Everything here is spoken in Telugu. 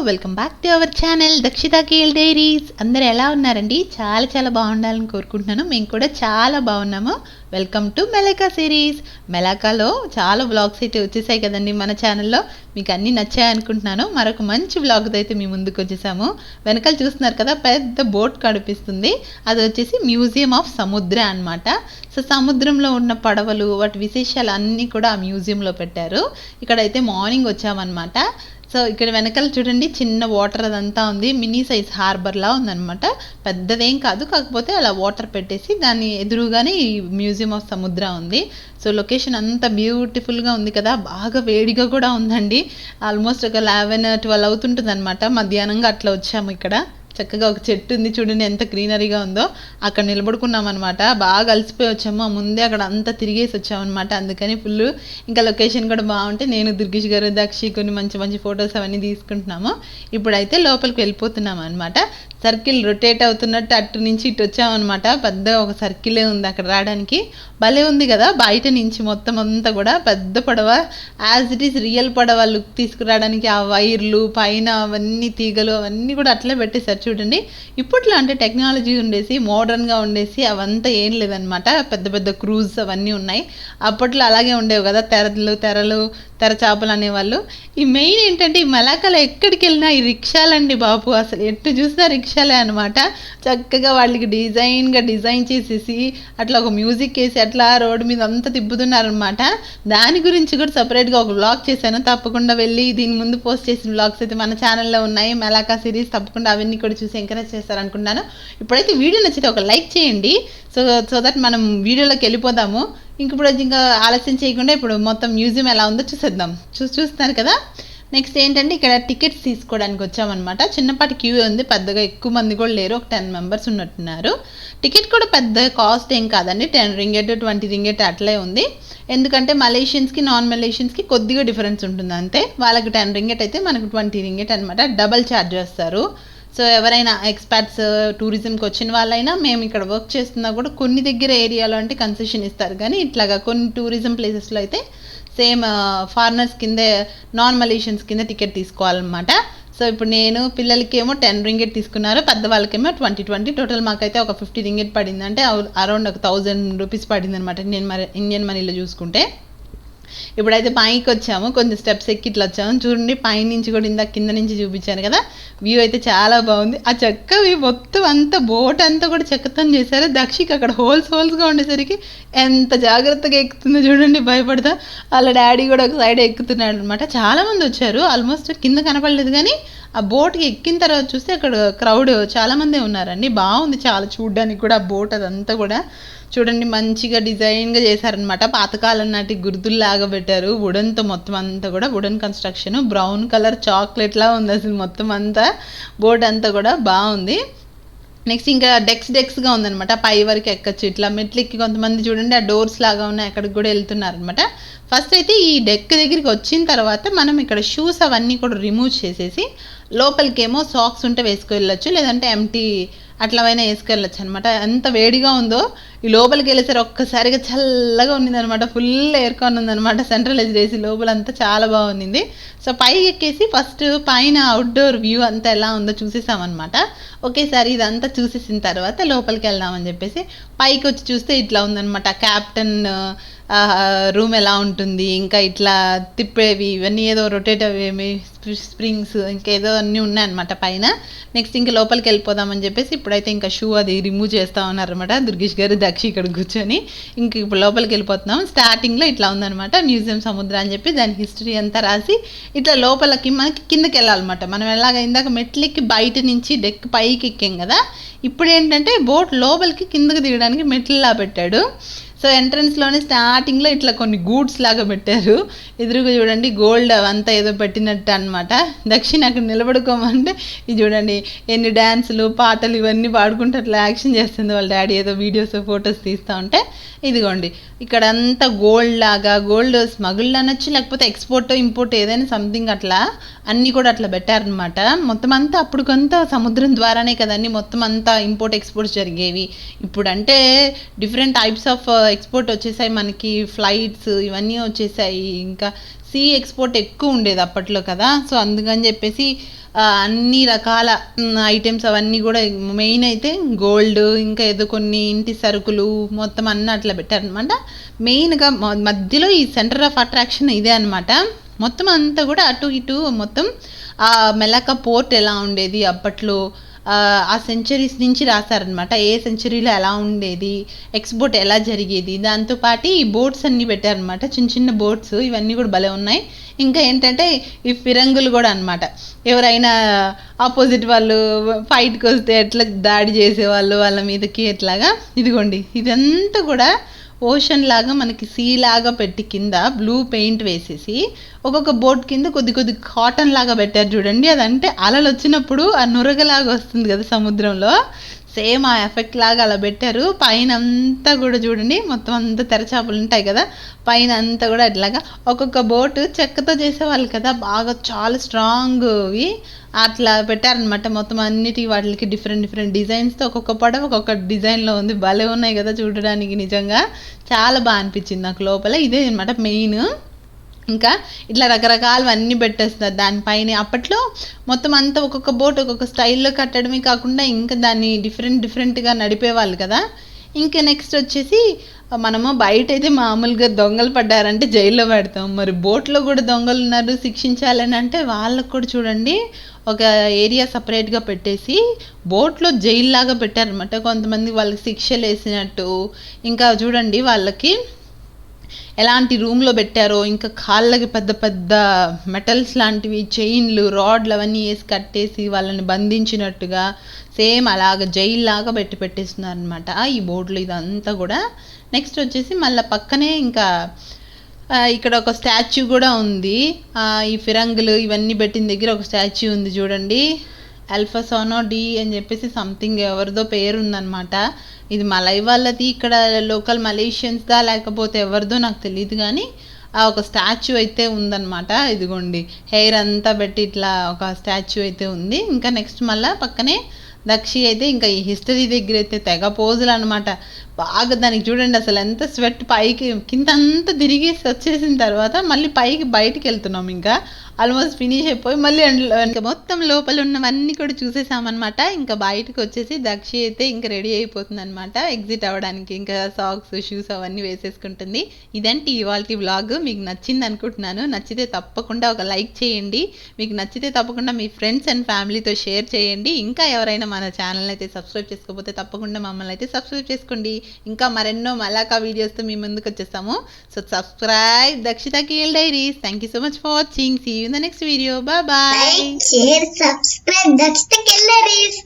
Welcome back to our channel Dakshita Kale diaries. అందరు ఎలా ఉన్నారండి? చాలా చాలా బాగుండాలని కోరుకుంటున్నాను. మేము కూడా చాలా బాగున్నాము. Welcome to Melaka series. మెలాకాలో చాలా వ్లాగ్స్ అయితే వచ్చేసాయి కదండి మన ఛానల్లో. మీకు అన్నీ నచ్చాయి అనుకుంటున్నాను. మరొక మంచి వ్లాగ్ అయితే మీ ముందుకు వచ్చేసాము. వెనకాల చూస్తున్నారు కదా, పెద్ద బోట్ కనిపిస్తుంది. అది వచ్చేసి మ్యూజియం ఆఫ్ సముద్ర అనమాట. సో సముద్రంలో ఉన్న పడవలు, వాటి విశేషాలు అన్నీ కూడా ఆ మ్యూజియంలో పెట్టారు. ఇక్కడైతే మార్నింగ్ వచ్చామన్నమాట. సో ఇక్కడ వెనకాల చూడండి, చిన్న వాటర్ అదంతా ఉంది. మినీ సైజ్ హార్బర్లా ఉందన్నమాట. పెద్దదేం కాదు, కాకపోతే అలా వాటర్ పెట్టేసి దాని ఎదురుగానే ఈ మ్యూజియం ఆఫ్ సముద్ర ఉంది. సో లొకేషన్ అంతా బ్యూటిఫుల్గా ఉంది కదా, బాగా వేడిగా కూడా ఉందండి. ఆల్మోస్ట్ ఒక 11-12 అవుతుంటుంది అనమాట. మధ్యాహ్నంగా అట్లా వచ్చాము. ఇక్కడ చక్కగా ఒక చెట్టు ఉంది చూడండి, ఎంత గ్రీనరీగా ఉందో. అక్కడ నిలబడుకున్నాం అనమాట. బాగా అలసిపోయి వచ్చాము. ముందే అక్కడ అంతా తిరిగేసి వచ్చామన్నమాట. అందుకని ఫుల్ ఇంకా లొకేషన్ కూడా బాగుంటే నేను, దుర్గేష్ గారు, దక్షి కొన్ని మంచి మంచి ఫొటోస్ అవన్నీ తీసుకుంటున్నాము. ఇప్పుడైతే లోపలికి వెళ్ళిపోతున్నాము అనమాట. సర్కిల్ రొటేట్ అవుతున్నట్టు అటు నుంచి ఇటు వచ్చామన్నమాట. పెద్ద ఒక సర్కిలే ఉంది అక్కడ రావడానికి. భలే ఉంది కదా, బయట నుంచి మొత్తం అంతా కూడా పెద్ద పడవ, యాజ్ ఇట్ ఈస్ రియల్ పడవ లుక్ తీసుకురావడానికి ఆ వైర్లు పైన అవన్నీ తీగలు అవన్నీ కూడా అట్లే పెట్టేశారు చూడండి. ఇప్పట్లో అంటే టెక్నాలజీ ఉండేసి మోడర్న్గా ఉండేసి అవంతా ఏం లేదనమాట. పెద్ద పెద్ద క్రూజ్ అవన్నీ ఉన్నాయి. అప్పట్లో అలాగే ఉండేవి కదా, తెరలు తెర చేపలు అనేవాళ్ళు. ఈ మెయిన్ ఏంటంటే ఈ మెలాకాలో ఎక్కడికి వెళ్ళినా ఈ రిక్షాలండి బాబు. అసలు ఎట్టు చూసినా రిక్షాలే అనమాట. చక్కగా వాళ్ళకి డిజైన్ చేసేసి అట్లా ఒక మ్యూజిక్ వేసి అట్లా రోడ్డు మీద అంతా తిప్పుతున్నారనమాట. దాని గురించి కూడా సపరేట్గా ఒక వ్లాగ్ చేశాను. తప్పకుండా వెళ్ళి దీని ముందు పోస్ట్ చేసిన వ్లాగ్స్ అయితే మన ఛానల్లో ఉన్నాయి. మెలాకా సిరీస్ తప్పకుండా అవన్నీ కూడా చూసి ఎంకరేజ్ చేస్తారనుకుంటున్నాను. ఇప్పుడైతే వీడియో నచ్చితే ఒక లైక్ చేయండి. సో దట్ మనం వీడియోలోకి వెళ్ళిపోదాము. ఇప్పుడు ఇంకా ఆలస్యం చేయకుండా ఇప్పుడు మొత్తం మ్యూజియం ఎలా ఉందో చూసేద్దాం. చూస్తున్నారు కదా. నెక్స్ట్ ఏంటంటే ఇక్కడ టికెట్స్ తీసుకోవడానికి వచ్చామన్నమాట. చిన్నపాటి క్యూ ఉంది, పెద్దగా ఎక్కువ మంది కూడా లేరు. ఒక 10 మెంబర్స్ ఉన్నట్టున్నారు. టికెట్ కూడా పెద్ద కాస్ట్ ఏం కాదండి, 10 రింగెట్ 20 రింగెట్ అట్లే ఉంది. ఎందుకంటే మలేషియన్స్కి నాన్ మలేషియన్స్కి కొద్దిగా డిఫరెన్స్ ఉంటుంది అంతే. వాళ్ళకి 10 రింగెట్ అయితే మనకు 20 రింగెట్ అనమాట. డబల్ ఛార్జ్ చేస్తారు. సో ఎవరైనా ఎక్స్పర్ట్స్ టూరిజంకి వచ్చిన వాళ్ళైనా, మేము ఇక్కడ వర్క్ చేస్తున్నా కూడా కొన్ని దగ్గర ఏరియాలో అంటే కన్సెషన్ ఇస్తారు. కానీ ఇట్లాగా కొన్ని టూరిజం ప్లేసెస్లో అయితే సేమ్ ఫారినర్స్ కిందే, నాన్ మలేషియన్స్ కింద టికెట్ తీసుకోవాలన్నమాట. సో ఇప్పుడు నేను పిల్లలకేమో 10 రింగెట్ తీసుకున్నారు, పెద్దవాళ్ళకేమో 20 టోటల్ మాకైతే ఒక 50 రింగెట్ పడింది. అంటే అరౌండ్ ఒక 1000 రూపీస్ పడింది అనమాట ఇండియన్ మనీలో చూసుకుంటే. ఇప్పుడైతే పైకి వచ్చాము, కొంచెం స్టెప్స్ ఎక్కి ఇట్లా వచ్చాము. చూడండి పైనుంచి కూడా ఇందాక కింద నుంచి చూపించాను కదా, వ్యూ అయితే చాలా బాగుంది. ఆ చెక్కవి మొత్తం అంతా బోట్ అంతా కూడా చెక్కతో చేశారు. దక్షికి అక్కడ హోల్స్గా ఉండేసరికి ఎంత జాగ్రత్తగా ఎక్కుతుందో చూడండి, భయపడతా. వాళ్ళ డాడీ కూడా ఒక సైడ్ ఎక్కుతున్నాడు అనమాట. చాలామంది వచ్చారు, ఆల్మోస్ట్ కింద కనపడలేదు. కానీ ఆ బోట్కి ఎక్కిన తర్వాత చూస్తే అక్కడ క్రౌడ్ చాలామందే ఉన్నారండి. బాగుంది చాలా చూడడానికి కూడా. ఆ బోట్ అదంతా కూడా చూడండి మంచిగా డిజైన్గా చేశారనమాట. పాతకాలం నాటి గుర్తుల్లాగా పెట్టారు. వుడన్తో మొత్తం అంతా కూడా వుడన్ కన్స్ట్రక్షన్. బ్రౌన్ కలర్ చాక్లెట్లా ఉంది అసలు మొత్తం అంతా. బోట్ అంతా కూడా బాగుంది. నెక్స్ట్ ఇంకా డెక్స్గా ఉందనమాట. పై వరకు ఎక్కచ్చు. ఇట్లా మెట్లెక్కి కొంతమంది చూడండి ఆ డోర్స్ లాగా ఉన్నాయి, అక్కడికి కూడా వెళ్తున్నారనమాట. ఫస్ట్ అయితే ఈ డెక్ దగ్గరికి వచ్చిన తర్వాత మనం ఇక్కడ షూస్ అవన్నీ కూడా రిమూవ్ చేసేసి లోపలికేమో సాక్స్ ఉంటే వేసుకెళ్ళచ్చు, లేదంటే ఎంటీ అట్లవైనా వేసుకెళ్ళచ్చు అనమాట. ఎంత వేడిగా ఉందో. ఈ లోపలికి వెళ్ళేసరి ఒక్కసారిగా చల్లగా ఉన్నది అనమాట. ఫుల్ ఎయిర్కాన్ ఉందనమాట, సెంట్రలైజ్డ్ ఏసీ లోపలంతా చాలా బాగుంది. సో పైకి ఎక్కేసి ఫస్ట్ పైన అవుట్డోర్ వ్యూ అంతా ఎలా ఉందో చూసేసామన్నమాట. ఒకేసారి ఇదంతా చూసేసిన తర్వాత లోపలికి వెళ్దామని చెప్పేసి పైకి వచ్చి చూస్తే ఇట్లా ఉందనమాట. క్యాప్టెన్ రూమ్ ఎలా ఉంటుంది, ఇంకా ఇట్లా తిప్పేవి ఇవన్నీ ఏదో రొటేట్ అవేమి స్ప్రింగ్స్ ఇంకేదో అన్నీ ఉన్నాయన్నమాట పైన. నెక్స్ట్ ఇంకా లోపలికి వెళ్ళిపోదామని చెప్పేసి ఇప్పుడైతే ఇంకా షూ అది రిమూవ్ చేస్తూ ఉన్నారనమాట దుర్గేష్ గారు, దక్షి ఇక్కడ కూర్చొని. ఇంక ఇప్పుడు లోపలికి వెళ్ళిపోతున్నాం. స్టార్టింగ్లో ఇట్లా ఉందనమాట మ్యూజియం సముద్ర అని చెప్పి దాని హిస్టరీ అంతా రాసి ఇట్లా లోపలికి మనకి కిందకి వెళ్ళాలన్నమాట. మనం ఎలాగ ఇందాక మెట్లెక్కి బయట నుంచి డెక్ పైకి ఎక్కాం కదా, ఇప్పుడు ఏంటంటే బోట్ లోపలికి కిందకి దిగడానికి మెట్లలా పెట్టాడు. సో ఎంట్రన్స్లోనే స్టార్టింగ్లో ఇట్లా కొన్ని గూడ్స్ లాగా పెట్టారు. ఎదురుగా చూడండి గోల్డ్ అవంతా ఏదో పెట్టినట్టు అనమాట. దక్షిణ అక్కడ నిలబడుకోమంటే ఇది చూడండి ఎన్ని డ్యాన్సులు పాటలు ఇవన్నీ పాడుకుంటూ అట్లా యాక్షన్ చేస్తుంది వాళ్ళ డాడీ. ఏదో వీడియోస్ ఫొటోస్ తీస్తూ ఉంటే ఇదిగోండి ఇక్కడ అంతా గోల్డ్ లాగా, గోల్డ్ స్మగుల్ అనొచ్చు, లేకపోతే ఎక్స్పోర్ట్ ఇంపోర్ట్ ఏదైనా సంథింగ్ అట్లా అన్నీ కూడా అట్లా పెట్టారనమాట. మొత్తం అంతా అప్పుడు కొంత సముద్రం ద్వారానే కదండి మొత్తం అంతా ఇంపోర్ట్ ఎక్స్పోర్ట్స్ జరిగేవి. ఇప్పుడు అంటే డిఫరెంట్ టైప్స్ ఆఫ్ ఎక్స్పోర్ట్ వచ్చేసాయి మనకి, ఫ్లైట్స్ ఇవన్నీ వచ్చేసాయి. ఇంకా సీ ఎక్స్పోర్ట్ ఎక్కువ ఉండేది అప్పట్లో కదా. సో అందుకని చెప్పేసి అన్ని రకాల ఐటమ్స్ అవన్నీ కూడా, మెయిన్ అయితే గోల్డ్, ఇంకా ఏదో కొన్ని ఇంటి సరుకులు మొత్తం అన్నీ అట్లా పెట్టారనమాట. మెయిన్గా మధ్యలో ఈ సెంటర్ ఆఫ్ అట్రాక్షన్ ఇదే అనమాట. మొత్తం అంతా కూడా అటు ఇటు మొత్తం ఆ మెలాకా పోర్ట్ ఎలా ఉండేది అప్పట్లో, ఆ సెంచరీస్ నుంచి రాశారనమాట. ఏ సెంచరీలో ఎలా ఉండేది, ఎక్స్పోర్ట్ ఎలా జరిగేది, దాంతోపాటు ఈ బోట్స్ అన్నీ పెట్టారనమాట, చిన్న చిన్న బోట్స్. ఇవన్నీ కూడా భలే ఉన్నాయి. ఇంకా ఏంటంటే ఈ ఫిరంగులు కూడా అనమాట. ఎవరైనా ఆపోజిట్ వాళ్ళు ఫైట్కి వస్తే ఎట్లా దాడి చేసేవాళ్ళు వాళ్ళ మీదకి ఎట్లాగా. ఇదిగోండి ఇదంతా కూడా ఓషన్ లాగా మనకి సీ లాగా పెట్టి కింద బ్లూ పెయింట్ వేసేసి ఒక్కొక్క బోట్ కింద కొద్ది కొద్ది కాటన్ లాగా పెట్టారు చూడండి. అదంటే అలలు వచ్చినప్పుడు ఆ నురగలాగా వస్తుంది కదా సముద్రంలో, సేమ్ ఆ ఎఫెక్ట్ లాగా అలా పెట్టారు. పైన అంతా కూడా చూడండి మొత్తం అంతా తెరచాపలు ఉంటాయి కదా, పైన అంతా కూడా ఇట్లాగా ఒక్కొక్క బోటు చెక్కతో చేసేవాళ్ళు కదా, బాగా చాలా స్ట్రాంగ్వి అట్లా పెట్టారనమాట. మొత్తం అన్నిటి వాటికి డిఫరెంట్ డిఫరెంట్ డిజైన్స్తో ఒక్కొక్క పడవ ఒక్కొక్క డిజైన్లో ఉంది. భలే ఉన్నాయి కదా చూడడానికి, నిజంగా చాలా బాగా అనిపించింది నాకు లోపల. ఇదే అనమాట మెయిన్. ఇంకా ఇట్లా రకరకాలవన్నీ పెట్టేస్తున్నారు దానిపైన. అప్పట్లో మొత్తం అంతా ఒక్కొక్క బోట్ ఒక్కొక్క స్టైల్లో కట్టడమే కాకుండా ఇంకా దాన్ని డిఫరెంట్గా నడిపేవాళ్ళు కదా. ఇంకా నెక్స్ట్ వచ్చేసి మనము బయట అయితే మామూలుగా దొంగలు పడ్డారంటే జైల్లో పెడతాం, మరి బోట్లో కూడా దొంగలు ఉన్నారు శిక్షించాలని అంటే వాళ్ళకు కూడా చూడండి ఒక ఏరియా సపరేట్గా పెట్టేసి బోట్లో జైలు లాగా పెట్టారనమాట. కొంతమంది వాళ్ళకి శిక్షలు వేసినట్టు. ఇంకా చూడండి వాళ్ళకి ఎలాంటి రూమ్లో పెట్టారో, ఇంకా కాళ్ళకి పెద్ద పెద్ద మెటల్స్ లాంటివి, చైన్లు, రాడ్లు అవన్నీ వేసి కట్టేసి వాళ్ళని బంధించినట్టుగా సేమ్ అలాగ జైలు లాగా పెట్టేస్తున్నారు అనమాట ఈ బోర్డులో ఇదంతా కూడా. నెక్స్ట్ వచ్చేసి మళ్ళీ పక్కనే ఇంకా ఇక్కడ ఒక స్టాచ్యూ కూడా ఉంది. ఈ ఫిరంగులు ఇవన్నీ పెట్టిన దగ్గర ఒక స్టాచ్యూ ఉంది చూడండి, అల్ఫాసోనో డి అని చెప్పేసి సంథింగ్ ఎవరిదో పేరు ఉందన్నమాట. ఇది మలై వాళ్ళది, ఇక్కడ లోకల్ మలేషియన్స్దా లేకపోతే ఎవరిదో నాకు తెలియదు, కానీ ఒక స్టాచ్యూ అయితే ఉందన్నమాట. ఇదిగోండి హెయిర్ అంతా పెట్టి ఇట్లా ఒక స్టాచ్యూ అయితే ఉంది. ఇంకా నెక్స్ట్ మళ్ళీ పక్కనే దక్షి అయితే ఇంకా ఈ హిస్టరీ దగ్గర అయితే తెగ పోజులు అనమాట. బాగా దానికి చూడండి అసలు ఎంత స్వెట్, పైకి కింద అంతా తిరిగేసి వచ్చేసిన తర్వాత మళ్ళీ పైకి బయటికి వెళ్తున్నాం. ఇంకా ఆల్మోస్ట్ ఫినిష్ అయిపోయి మళ్ళీ ఇంకా మొత్తం లోపల ఉన్నవన్నీ కూడా చూసేసామన్నమాట. ఇంకా బయటకు వచ్చేసి దక్షి అయితే ఇంకా రెడీ అయిపోతుంది అనమాట ఎగ్జిట్ అవ్వడానికి. ఇంకా సాక్స్, షూస్ అవన్నీ వేసేసుకుంటుంది. ఇదంటే ఇవాల్టి వ్లాగ్. మీకు నచ్చింది అనుకుంటున్నాను. నచ్చితే తప్పకుండా ఒక లైక్ చేయండి. మీకు నచ్చితే తప్పకుండా మీ ఫ్రెండ్స్ అండ్ ఫ్యామిలీతో షేర్ చేయండి. ఇంకా ఎవరైనా మన ఛానల్ అయితే సబ్స్క్రైబ్ చేసుకోకపోతే తప్పకుండా మమ్మల్ని అయితే సబ్స్క్రైబ్ చేసుకోండి. ఇంకా మరెన్నో మలాకా వీడియోస్తో మీ ముందుకు వచ్చేస్తాము. So subscribe Dakshitha KL diaries. Thank you so much for watching. See you in the next video. Bye bye. Like, share, subscribe. That's the killer is.